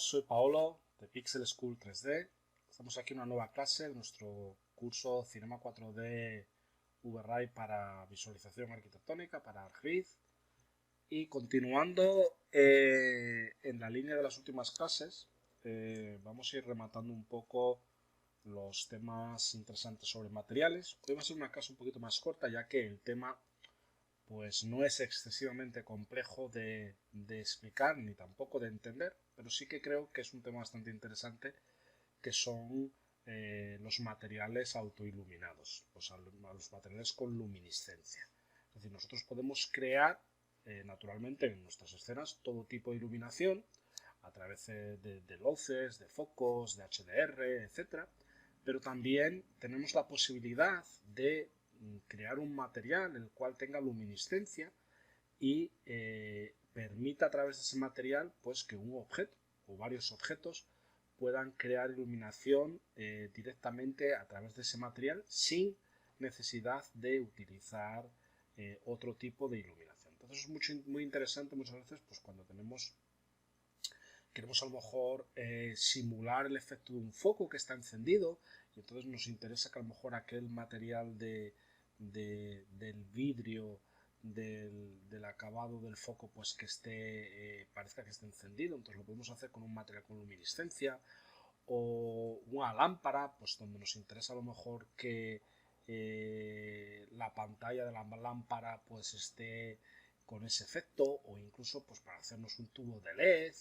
todos, soy Paolo de Pixel School 3D. Estamos aquí en una nueva clase de nuestro curso Cinema 4D VRAI para visualización arquitectónica, para ArcGrid. Y continuando en la línea de las últimas clases, vamos a ir rematando un poco los temas interesantes sobre materiales. Hoy va a ser una clase un poquito más corta, ya que el tema pues no es excesivamente complejo de explicar ni tampoco de entender, pero sí que creo que es un tema bastante interesante, que son los materiales autoiluminados, los materiales con luminiscencia. Es decir, nosotros podemos crear naturalmente en nuestras escenas todo tipo de iluminación a través de luces, de focos, de HDR, etc. Pero también tenemos la posibilidad de crear un material el cual tenga luminiscencia y permita a través de ese material pues que un objeto o varios objetos puedan crear iluminación directamente a través de ese material sin necesidad de utilizar otro tipo de iluminación. Entonces es muy interesante muchas veces pues cuando queremos a lo mejor simular el efecto de un foco que está encendido y entonces nos interesa que a lo mejor aquel material del vidrio del acabado del foco pues que esté parezca que esté encendido, entonces lo podemos hacer con un material con luminiscencia, o una lámpara pues donde nos interesa a lo mejor que la pantalla de la lámpara pues esté con ese efecto, o incluso pues para hacernos un tubo de LED,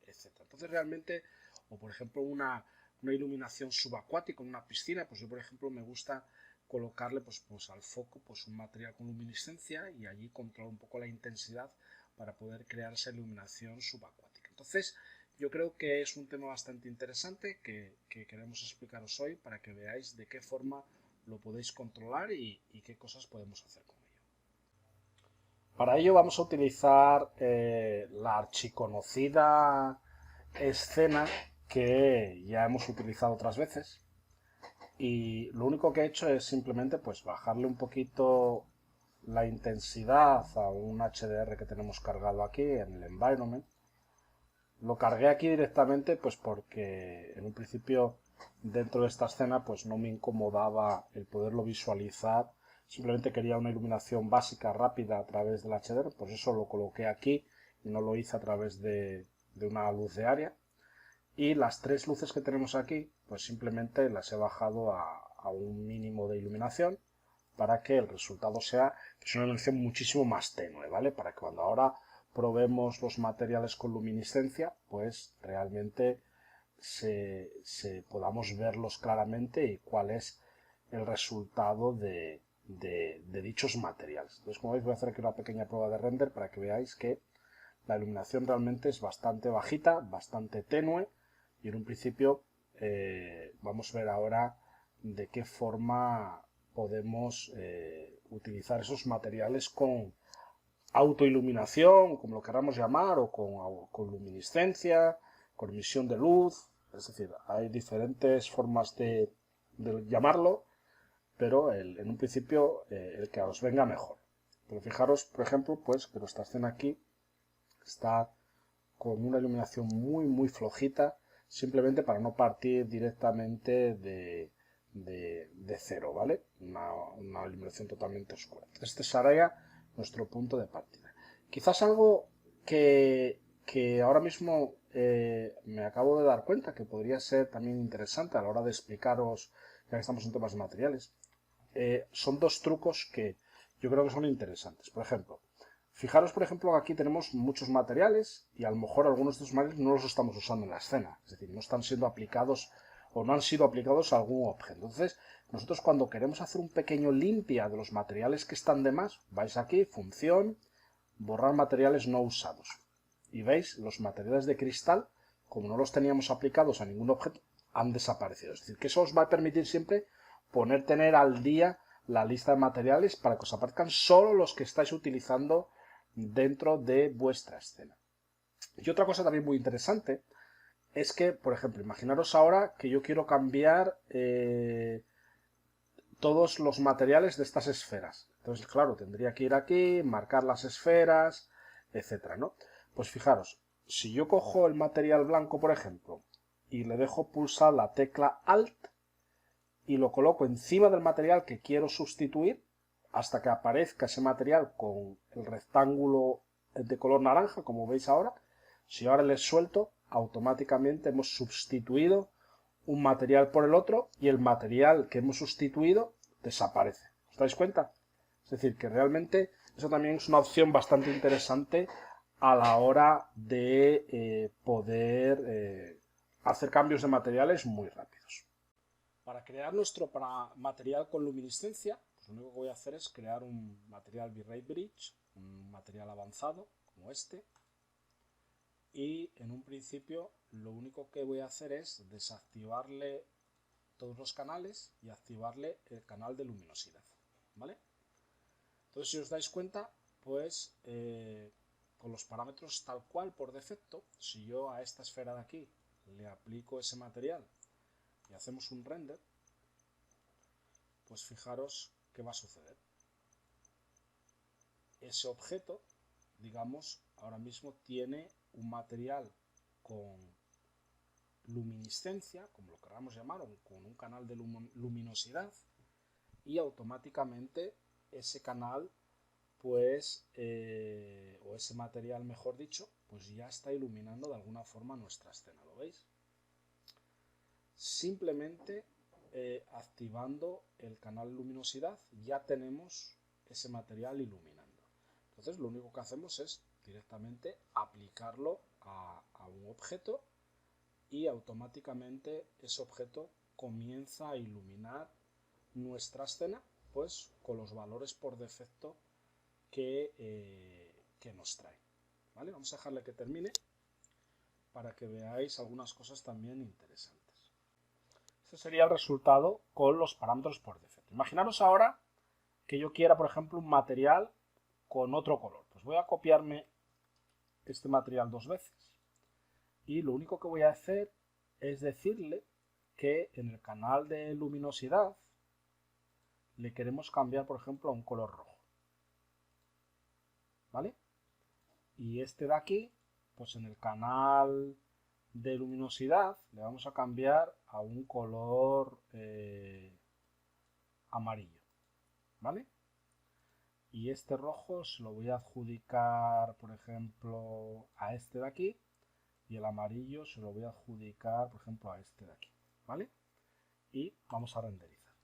etc. Entonces realmente, o por ejemplo una iluminación subacuática en una piscina, pues yo por ejemplo me gusta colocarle pues al foco pues un material con luminiscencia y allí controlar un poco la intensidad para poder crear esa iluminación subacuática. Entonces yo creo que es un tema bastante interesante que queremos explicaros hoy para que veáis de qué forma lo podéis controlar y qué cosas podemos hacer con ello. Para ello vamos a utilizar la archiconocida escena que ya hemos utilizado otras veces, y lo único que he hecho es simplemente pues bajarle un poquito la intensidad a un HDR que tenemos cargado aquí en el environment. Lo cargué aquí directamente pues porque en un principio dentro de esta escena pues no me incomodaba el poderlo visualizar, simplemente quería una iluminación básica rápida a través del HDR, pues eso lo coloqué aquí y no lo hice a través de una luz de área. Y las tres luces que tenemos aquí pues simplemente las he bajado a un mínimo de iluminación para que el resultado sea pues una iluminación muchísimo más tenue, ¿vale? Para que cuando ahora probemos los materiales con luminiscencia, pues realmente podamos verlos claramente y cuál es el resultado de dichos materiales. Entonces, como veis, voy a hacer aquí una pequeña prueba de render para que veáis que la iluminación realmente es bastante bajita, bastante tenue, y en un principio vamos a ver ahora de qué forma podemos utilizar esos materiales con autoiluminación, como lo queramos llamar, o con luminiscencia, con emisión de luz. Es decir, hay diferentes formas de llamarlo, pero en un principio el que os venga mejor. Pero fijaros, por ejemplo, pues que nuestra escena aquí está con una iluminación muy flojita, simplemente para no partir directamente de cero, ¿vale? Una iluminación totalmente oscura. Entonces este sería nuestro punto de partida. Quizás algo que ahora mismo me acabo de dar cuenta que podría ser también interesante a la hora de explicaros, ya que estamos en temas de materiales, son dos trucos que yo creo que son interesantes. Por ejemplo, fijaros, por ejemplo, que aquí tenemos muchos materiales y a lo mejor algunos de estos materiales no los estamos usando en la escena. Es decir, no están siendo aplicados o no han sido aplicados a algún objeto. Entonces, nosotros cuando queremos hacer un pequeño limpia de los materiales que están de más, vais aquí, función, borrar materiales no usados. Y veis, los materiales de cristal, como no los teníamos aplicados a ningún objeto, han desaparecido. Es decir, que eso os va a permitir siempre tener al día la lista de materiales para que os aparezcan solo los que estáis utilizando dentro de vuestra escena. Y otra cosa también muy interesante es que, por ejemplo, imaginaros ahora que yo quiero cambiar todos los materiales de estas esferas. Entonces, claro, tendría que ir aquí, marcar las esferas, etcétera, ¿no? Pues fijaros, si yo cojo el material blanco, por ejemplo, y le dejo pulsar la tecla Alt y lo coloco encima del material que quiero sustituir hasta que aparezca ese material con el rectángulo de color naranja, como veis ahora, si ahora le suelto, automáticamente hemos sustituido un material por el otro y el material que hemos sustituido desaparece. ¿Os dais cuenta? Es decir, que realmente eso también es una opción bastante interesante a la hora de poder hacer cambios de materiales muy rápidos. Para crear nuestro material con luminiscencia, pues lo único que voy a hacer es crear un material V-Ray Bridge, un material avanzado como este, y en un principio lo único que voy a hacer es desactivarle todos los canales y activarle el canal de luminosidad, ¿vale? Entonces, si os dais cuenta, pues con los parámetros tal cual por defecto, si yo a esta esfera de aquí le aplico ese material y hacemos un render, pues fijaros qué va a suceder. Ese objeto, digamos, ahora mismo tiene un material con luminiscencia, como lo queramos llamar, o con un canal de luminosidad, y automáticamente ese canal, pues, o ese material, mejor dicho, pues ya está iluminando de alguna forma nuestra escena, ¿lo veis? Simplemente activando el canal luminosidad ya tenemos ese material iluminando. Entonces lo único que hacemos es directamente aplicarlo a un objeto y automáticamente ese objeto comienza a iluminar nuestra escena, pues con los valores por defecto que nos trae. ¿Vale? Vamos a dejarle que termine para que veáis algunas cosas también interesantes. Este sería el resultado con los parámetros por defecto. Imaginaros ahora que yo quiera, por ejemplo, un material con otro color. Pues voy a copiarme este material 2 veces y lo único que voy a hacer es decirle que en el canal de luminosidad le queremos cambiar, por ejemplo, a un color rojo. ¿Vale? Y este de aquí, pues en el canal de luminosidad le vamos a cambiar a un color amarillo. ¿Vale? Y este rojo se lo voy a adjudicar, por ejemplo, a este de aquí, y el amarillo se lo voy a adjudicar, por ejemplo, a este de aquí, ¿vale? Y vamos a renderizar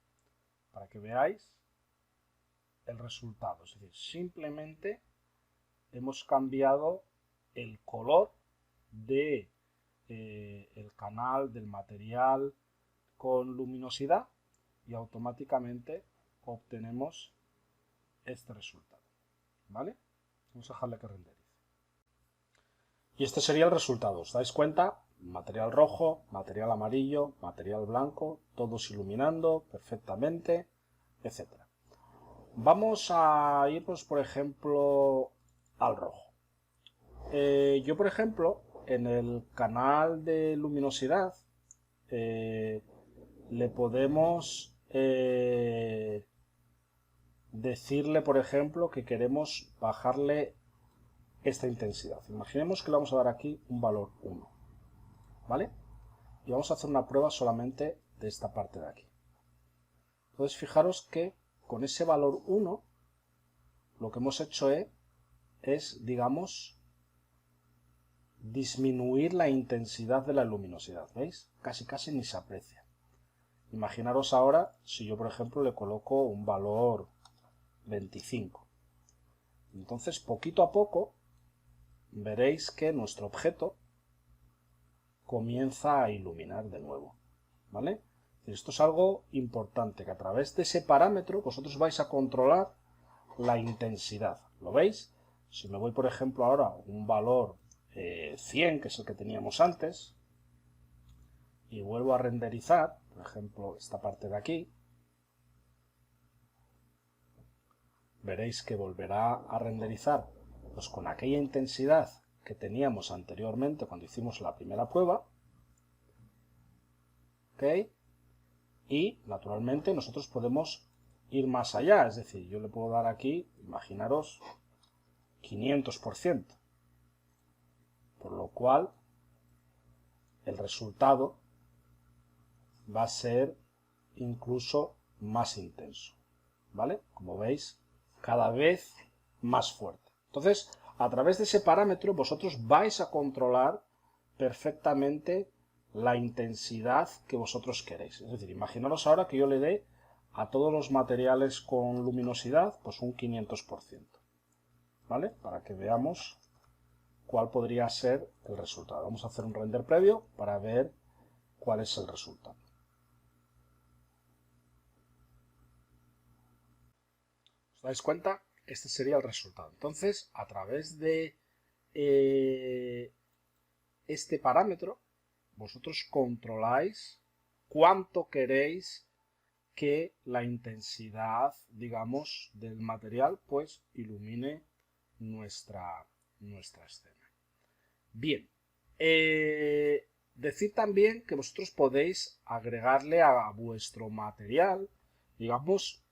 para que veáis el resultado. Es decir, simplemente hemos cambiado el color de el canal del material con luminosidad y automáticamente obtenemos este resultado, ¿vale? Vamos a dejarle que renderice. Y este sería el resultado. ¿Os dais cuenta? Material rojo, material amarillo, material blanco, todos iluminando perfectamente, etc. Vamos a irnos, por ejemplo, al rojo. Yo, por ejemplo, en el canal de luminosidad le podemos decirle, por ejemplo, que queremos bajarle esta intensidad. Imaginemos que le vamos a dar aquí un valor 1, ¿vale? Y vamos a hacer una prueba solamente de esta parte de aquí. Entonces fijaros que con ese valor 1 lo que hemos hecho es, digamos, disminuir la intensidad de la luminosidad, ¿veis? Casi ni se aprecia. Imaginaros ahora si yo, por ejemplo, le coloco un valor 25. Entonces, poquito a poco, veréis que nuestro objeto comienza a iluminar de nuevo, ¿vale? Esto es algo importante, que a través de ese parámetro vosotros vais a controlar la intensidad. ¿Lo veis? Si me voy, por ejemplo, ahora a un valor 100, que es el que teníamos antes, y vuelvo a renderizar, por ejemplo, esta parte de aquí, veréis que volverá a renderizar pues con aquella intensidad que teníamos anteriormente cuando hicimos la primera prueba. ¿Ok? Y naturalmente nosotros podemos ir más allá, es decir, yo le puedo dar aquí, imaginaros, 500%. por lo cual el resultado va a ser incluso más intenso, ¿vale? Como veis, cada vez más fuerte. Entonces, a través de ese parámetro vosotros vais a controlar perfectamente la intensidad que vosotros queréis. Es decir, imaginaros ahora que yo le dé a todos los materiales con luminosidad pues un 500%, ¿vale? Para que veamos cuál podría ser el resultado. Vamos a hacer un render previo para ver cuál es el resultado. ¿Os dais cuenta? Este sería el resultado. Entonces, a través de este parámetro, vosotros controláis cuánto queréis que la intensidad, digamos, del material, pues, ilumine nuestra escena. Bien, decir también que vosotros podéis agregarle a vuestro material, digamos,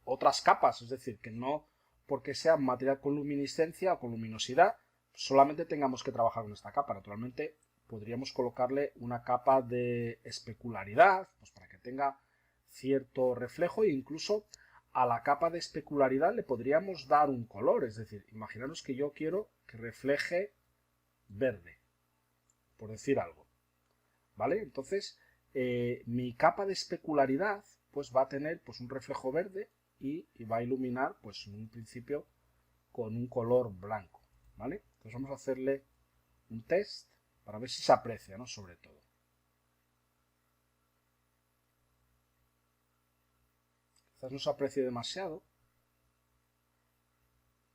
otras capas, es decir, que no porque sea un material con luminiscencia o con luminosidad, solamente tengamos que trabajar con esta capa. Naturalmente, podríamos colocarle una capa de especularidad, pues para que tenga cierto reflejo, e incluso a la capa de especularidad le podríamos dar un color, es decir, imaginaros que yo quiero que refleje verde, por decir algo, ¿vale? Entonces, mi capa de especularidad pues va a tener pues un reflejo verde y va a iluminar pues en un principio con un color blanco, ¿vale? Entonces vamos a hacerle un test para ver si se aprecia, ¿no? Sobre todo. Quizás no se aprecie demasiado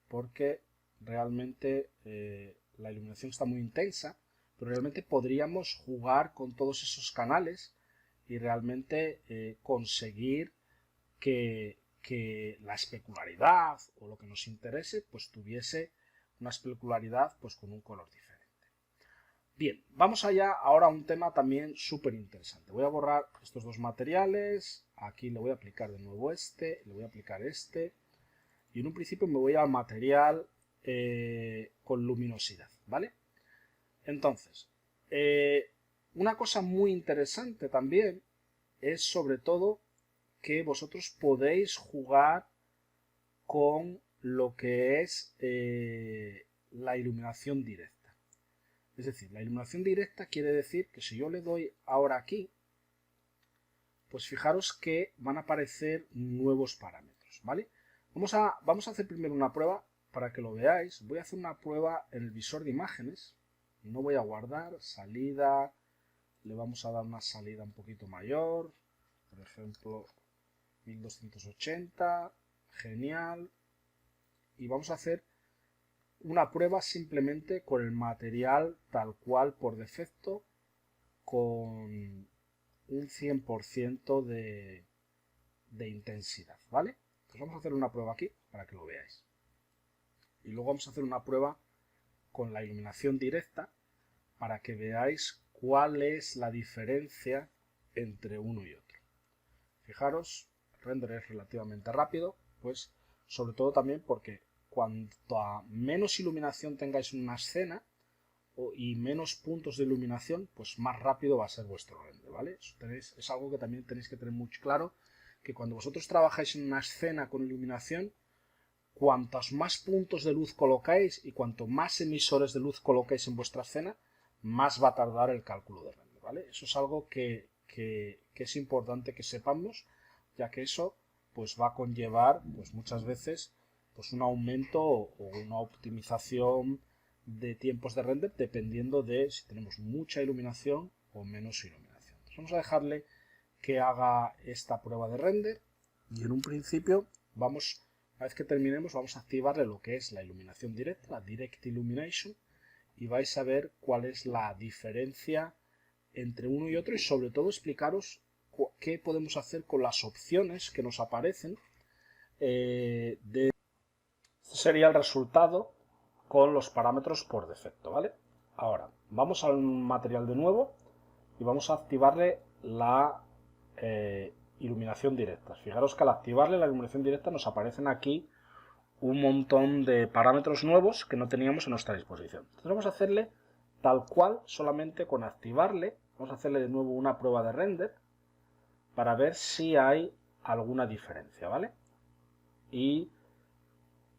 porque realmente la iluminación está muy intensa, pero realmente podríamos jugar con todos esos canales y realmente conseguir que la especularidad o lo que nos interese pues tuviese una especularidad pues con un color diferente. Bien, vamos allá ahora a un tema también súper interesante. Voy a borrar estos dos materiales, aquí le voy a aplicar de nuevo este, le voy a aplicar este y en un principio me voy al material con luminosidad, ¿vale? Entonces, una cosa muy interesante también es sobre todo que vosotros podéis jugar con lo que es la iluminación directa. Es decir, la iluminación directa quiere decir que si yo le doy ahora aquí, pues fijaros que van a aparecer nuevos parámetros, ¿vale? Vamos a hacer primero una prueba para que lo veáis. Voy a hacer una prueba en el visor de imágenes. No voy a guardar, salida, le vamos a dar una salida un poquito mayor, por ejemplo 1280, genial. Y vamos a hacer una prueba simplemente con el material tal cual por defecto, con un 100% de intensidad, ¿vale? Pues vamos a hacer una prueba aquí para que lo veáis. Y luego vamos a hacer una prueba con la iluminación directa para que veáis cuál es la diferencia entre uno y otro. Fijaros, el render es relativamente rápido, pues sobre todo también porque cuanto a menos iluminación tengáis en una escena y menos puntos de iluminación, pues más rápido va a ser vuestro render, ¿vale? Es algo que también tenéis que tener muy claro, que cuando vosotros trabajáis en una escena con iluminación, cuantos más puntos de luz colocáis y cuanto más emisores de luz coloquéis en vuestra escena, más va a tardar el cálculo de render, ¿vale? Eso es algo que es importante que sepamos, ya que eso pues va a conllevar pues muchas veces pues un aumento o una optimización de tiempos de render dependiendo de si tenemos mucha iluminación o menos iluminación. Entonces vamos a dejarle que haga esta prueba de render y en un principio vamos, una vez que terminemos, vamos a activarle lo que es la iluminación directa, la Direct Illumination, y vais a ver cuál es la diferencia entre uno y otro y sobre todo explicaros qué podemos hacer con las opciones que nos aparecen. Este sería el resultado con los parámetros por defecto, ¿vale? Ahora, vamos al material de nuevo y vamos a activarle la iluminación directa. Fijaros que al activarle la iluminación directa nos aparecen aquí un montón de parámetros nuevos que no teníamos a nuestra disposición. Entonces vamos a hacerle tal cual, solamente con activarle. Vamos a hacerle de nuevo una prueba de render para ver si hay alguna diferencia, ¿vale? Y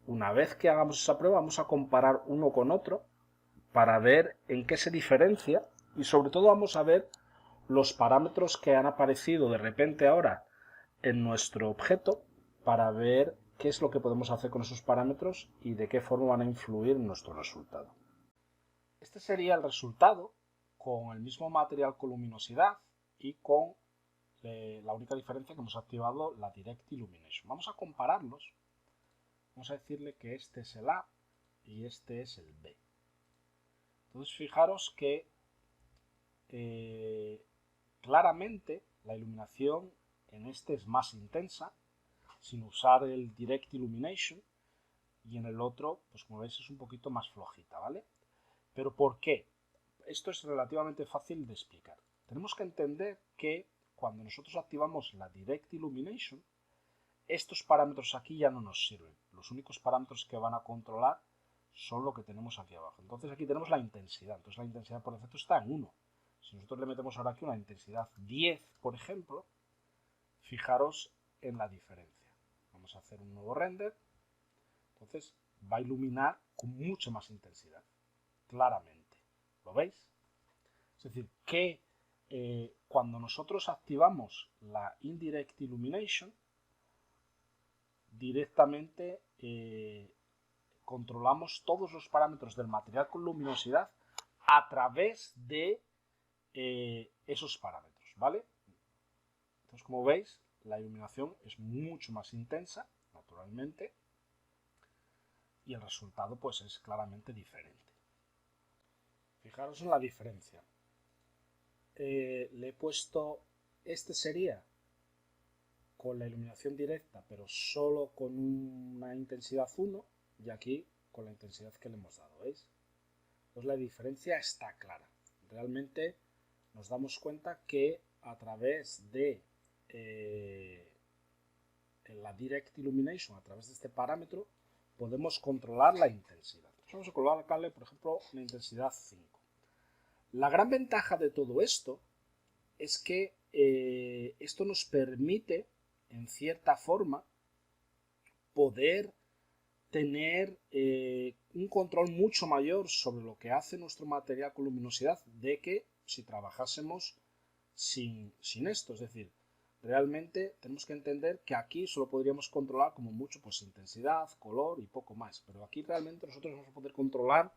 una vez que hagamos esa prueba, vamos a comparar uno con otro para ver en qué se diferencia y sobre todo vamos a ver los parámetros que han aparecido de repente ahora en nuestro objeto para ver qué es lo que podemos hacer con esos parámetros y de qué forma van a influir en nuestro resultado. Este sería el resultado con el mismo material con luminosidad y con la única diferencia que hemos activado la Direct Illumination. Vamos a compararlos. Vamos a decirle que este es el A y este es el B. Entonces fijaros que claramente la iluminación en este es más intensa sin usar el Direct Illumination y en el otro, pues como veis, es un poquito más flojita, ¿vale? ¿Pero por qué? Esto es relativamente fácil de explicar. Tenemos que entender que cuando nosotros activamos la Direct Illumination, estos parámetros aquí ya no nos sirven. Los únicos parámetros que van a controlar son lo que tenemos aquí abajo. Entonces aquí tenemos la intensidad. Entonces la intensidad por defecto está en 1. Si nosotros le metemos ahora aquí una intensidad 10, por ejemplo, fijaros en la diferencia. Vamos a hacer un nuevo render. Entonces va a iluminar con mucha más intensidad, claramente. ¿Lo veis? Es decir, que cuando nosotros activamos la Indirect Illumination, directamente controlamos todos los parámetros del material con luminosidad a través de esos parámetros, ¿vale? Entonces, como veis, la iluminación es mucho más intensa, naturalmente, y el resultado pues es claramente diferente. Fijaros en la diferencia. Le he puesto, este sería con la iluminación directa, pero solo con una intensidad 1, y aquí con la intensidad que le hemos dado, ¿veis? Pues la diferencia está clara. Realmente nos damos cuenta que a través de la Direct Illumination, a través de este parámetro, podemos controlar la intensidad. Vamos a colocarle, por ejemplo, una intensidad 5. La gran ventaja de todo esto es que esto nos permite, en cierta forma, poder tener un control mucho mayor sobre lo que hace nuestro material con luminosidad de que si trabajásemos sin esto. Es decir, realmente tenemos que entender que aquí solo podríamos controlar como mucho pues intensidad, color y poco más. Pero aquí realmente nosotros vamos a poder controlar,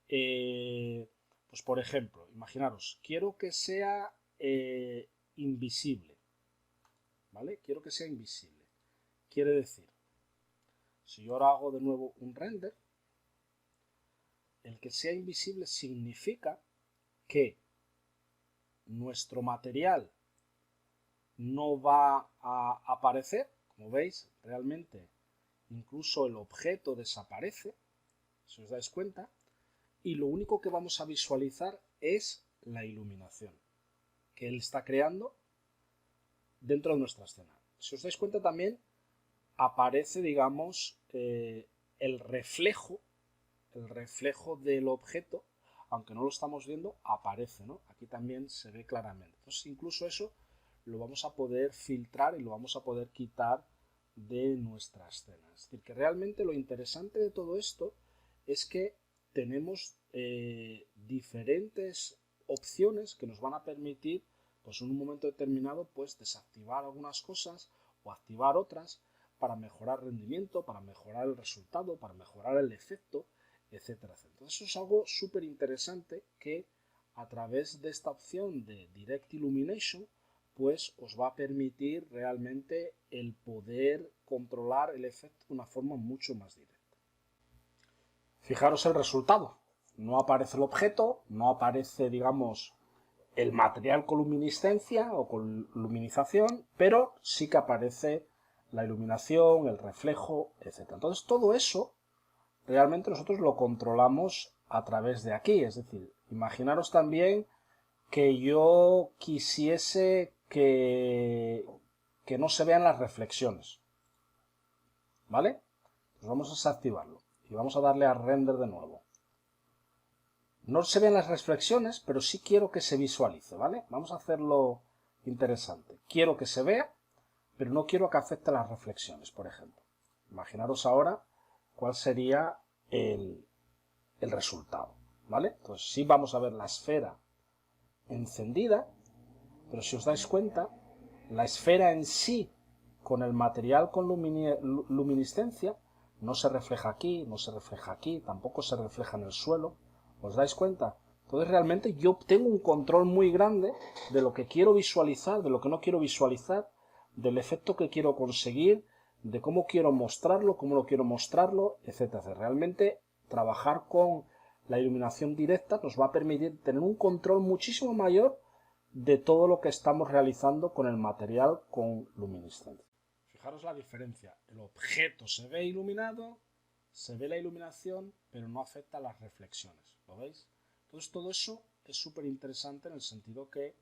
pues por ejemplo, imaginaros, quiero que sea invisible. ¿Vale? Quiero que sea invisible. Quiere decir, si yo ahora hago de nuevo un render, el que sea invisible significa que nuestro material no va a aparecer. Como veis, realmente incluso el objeto desaparece, si os dais cuenta, y lo único que vamos a visualizar es la iluminación que él está creando dentro de nuestra escena. Si os dais cuenta también aparece, digamos, el reflejo del objeto, aunque no lo estamos viendo, aparece, ¿no? Aquí también se ve claramente. Entonces, incluso eso lo vamos a poder filtrar y lo vamos a poder quitar de nuestra escena. Es decir, que realmente lo interesante de todo esto es que tenemos diferentes opciones que nos van a permitir, pues en un momento determinado, pues desactivar algunas cosas o activar otras para mejorar rendimiento, para mejorar el resultado, para mejorar el efecto, etcétera, etcétera. Entonces eso es algo súper interesante que a través de esta opción de Direct Illumination pues os va a permitir realmente el poder controlar el efecto de una forma mucho más directa. Fijaros el resultado. No aparece el objeto, no aparece, digamos, el material con luminiscencia o con luminización, pero sí que aparece la iluminación, el reflejo, etc. Entonces todo eso realmente nosotros lo controlamos a través de aquí. Es decir, imaginaros también que yo quisiese que no se vean las reflexiones. ¿Vale? Pues vamos a desactivarlo y vamos a darle a render de nuevo. No se ven las reflexiones, pero sí quiero que se visualice, ¿vale? Vamos a hacerlo interesante. Quiero que se vea, pero no quiero que afecte las reflexiones, por ejemplo. Imaginaros ahora cuál sería el resultado, ¿vale? Entonces sí vamos a ver la esfera encendida, pero si os dais cuenta, la esfera en sí, con el material con luminiscencia, no se refleja aquí, no se refleja aquí, tampoco se refleja en el suelo. ¿Os dais cuenta? Entonces realmente yo tengo un control muy grande de lo que quiero visualizar, de lo que no quiero visualizar, del efecto que quiero conseguir, de cómo quiero mostrarlo, cómo no quiero mostrarlo, etc. Realmente trabajar con la iluminación directa nos va a permitir tener un control muchísimo mayor de todo lo que estamos realizando con el material con luminiscencia. Fijaros la diferencia. El objeto se ve iluminado, se ve la iluminación, pero no afecta a las reflexiones. ¿Lo veis? Entonces todo eso es súper interesante en el sentido que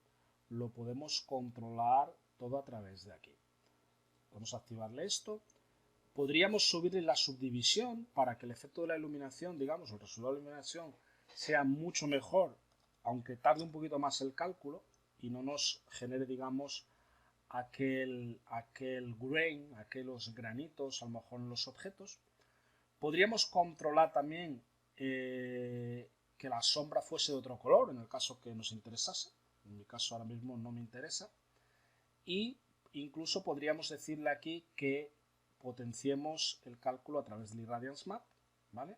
lo podemos controlar todo a través de aquí. Vamos a activarle esto. Podríamos subirle la subdivisión para que el efecto de la iluminación, digamos, el resultado de la iluminación sea mucho mejor, aunque tarde un poquito más el cálculo y no nos genere, digamos, aquel grain, aquellos granitos a lo mejor en los objetos. Podríamos controlar también que la sombra fuese de otro color, en el caso que nos interesase. En mi caso ahora mismo no me interesa. Y incluso podríamos decirle aquí que potenciemos el cálculo a través del Irradiance Map, ¿vale?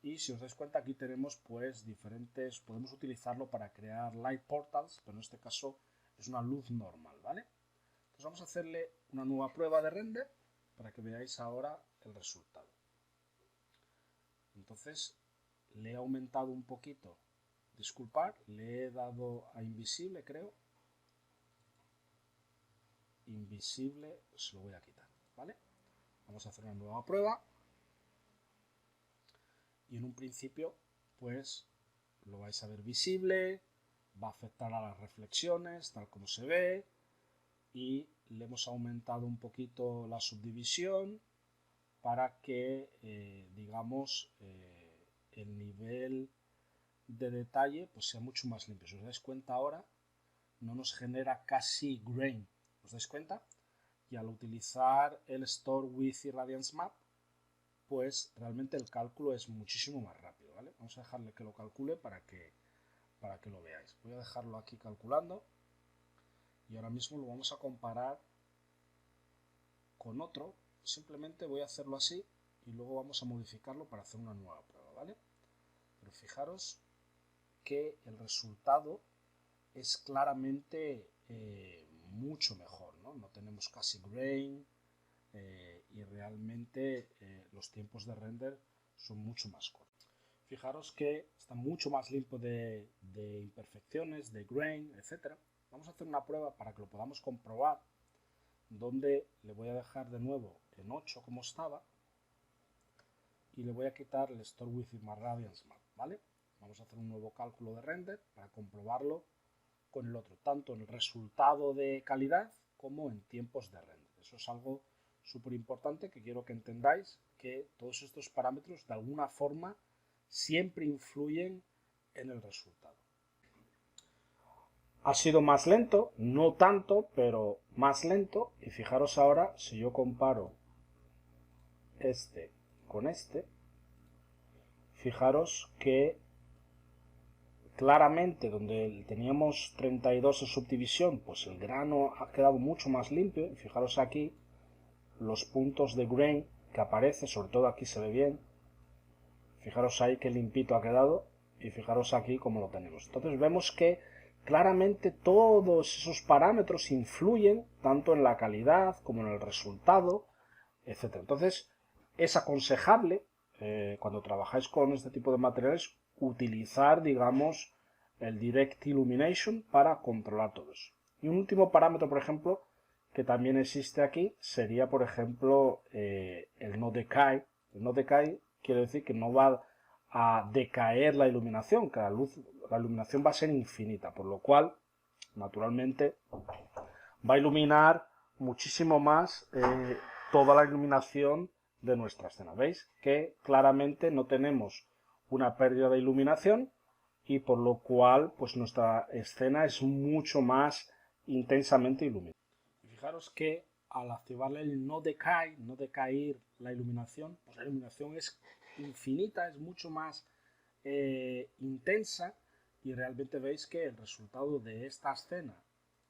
Y si os dais cuenta aquí tenemos pues diferentes, podemos utilizarlo para crear light portals, pero en este caso es una luz normal, ¿vale? Entonces vamos a hacerle una nueva prueba de render para que veáis ahora el resultado. Entonces le he aumentado un poquito, disculpad, le he dado a invisible, creo. Invisible se lo voy a quitar, ¿vale? Vamos a hacer una nueva prueba. Y en un principio, pues lo vais a ver visible, va a afectar a las reflexiones, tal como se ve, y le hemos aumentado un poquito la subdivisión para que, digamos, el nivel de detalle pues sea mucho más limpio. Si os dais cuenta ahora, no nos genera casi grain, ¿os dais cuenta? Y al utilizar el Store with Irradiance Map, pues realmente el cálculo es muchísimo más rápido, ¿vale? Vamos a dejarle que lo calcule para que lo veáis. Voy a dejarlo aquí calculando y ahora mismo lo vamos a comparar con otro. Simplemente voy a hacerlo así y luego vamos a modificarlo para hacer una nueva prueba, ¿vale? Pero fijaros que el resultado es claramente mucho mejor, ¿no? No tenemos casi grain y realmente los tiempos de render son mucho más cortos. Fijaros que está mucho más limpio de imperfecciones, de grain, etc. Vamos a hacer una prueba para que lo podamos comprobar, donde le voy a dejar de nuevo en 8 como estaba y le voy a quitar el Store with Irradiance Map, ¿vale? Vamos a hacer un nuevo cálculo de render para comprobarlo con el otro, tanto en el resultado de calidad como en tiempos de render. Eso es algo súper importante que quiero que entendáis, que todos estos parámetros de alguna forma siempre influyen en el resultado. Ha sido más lento, no tanto, pero más lento. Y fijaros ahora, si yo comparo este con este, fijaros que claramente donde teníamos 32 en subdivisión, pues el grano ha quedado mucho más limpio. Y fijaros aquí los puntos de grain que aparece, sobre todo aquí se ve bien. Fijaros ahí qué limpito ha quedado y fijaros aquí cómo lo tenemos. Entonces vemos que claramente todos esos parámetros influyen tanto en la calidad como en el resultado, etc. Entonces es aconsejable cuando trabajáis con este tipo de materiales utilizar, digamos, el Direct Illumination para controlar todo eso. Y un último parámetro, por ejemplo, que también existe aquí, sería, por ejemplo, el no decay. El no decay quiere decir que no va a decaer la iluminación, que la iluminación va a ser infinita, por lo cual, naturalmente, va a iluminar muchísimo más toda la iluminación de nuestra escena. ¿Veis? Que claramente no tenemos una pérdida de iluminación y por lo cual pues nuestra escena es mucho más intensamente iluminada. Fijaros que al activarle el no decaer la iluminación, pues la iluminación es infinita, es mucho más intensa y realmente veis que el resultado de esta escena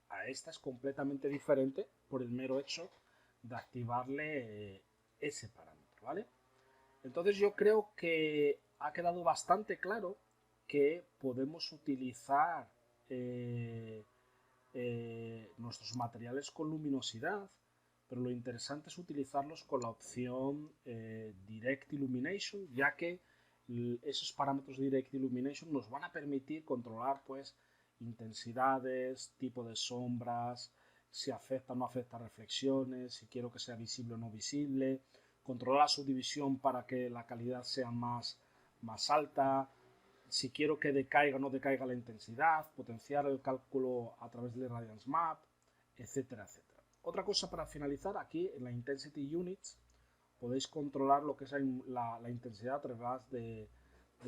a esta es completamente diferente por el mero hecho de activarle ese parámetro, ¿vale? Entonces yo creo que ha quedado bastante claro que podemos utilizar nuestros materiales con luminosidad, pero lo interesante es utilizarlos con la opción Direct Illumination, ya que esos parámetros de Direct Illumination nos van a permitir controlar pues intensidades, tipo de sombras, si afecta o no afecta reflexiones, si quiero que sea visible o no visible, controlar la subdivisión para que la calidad sea más alta, si quiero que decaiga o no decaiga la intensidad, potenciar el cálculo a través de Radiance Map, etcétera, etcétera. Otra cosa para finalizar, aquí en la Intensity Units podéis controlar lo que es la intensidad a través de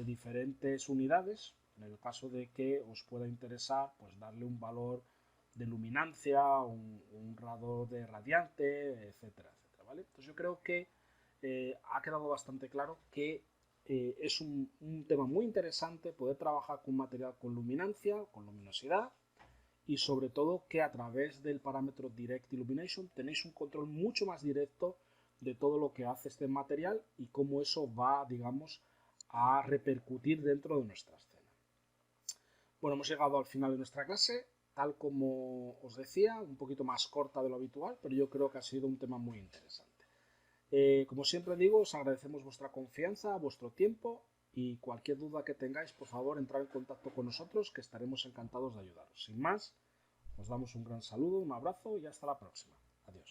diferentes unidades, en el caso de que os pueda interesar pues darle un valor de luminancia, un grado de radiante, etcétera, etcétera, ¿vale? Entonces yo creo que ha quedado bastante claro que es un tema muy interesante poder trabajar con material con luminancia, con luminosidad y sobre todo que a través del parámetro Direct Illumination tenéis un control mucho más directo de todo lo que hace este material y cómo eso va, digamos, a repercutir dentro de nuestra escena. Bueno, hemos llegado al final de nuestra clase, tal como os decía, un poquito más corta de lo habitual, pero yo creo que ha sido un tema muy interesante. Como siempre digo, os agradecemos vuestra confianza, vuestro tiempo y cualquier duda que tengáis, por favor, entrad en contacto con nosotros, que estaremos encantados de ayudaros. Sin más, os damos un gran saludo, un abrazo y hasta la próxima. Adiós.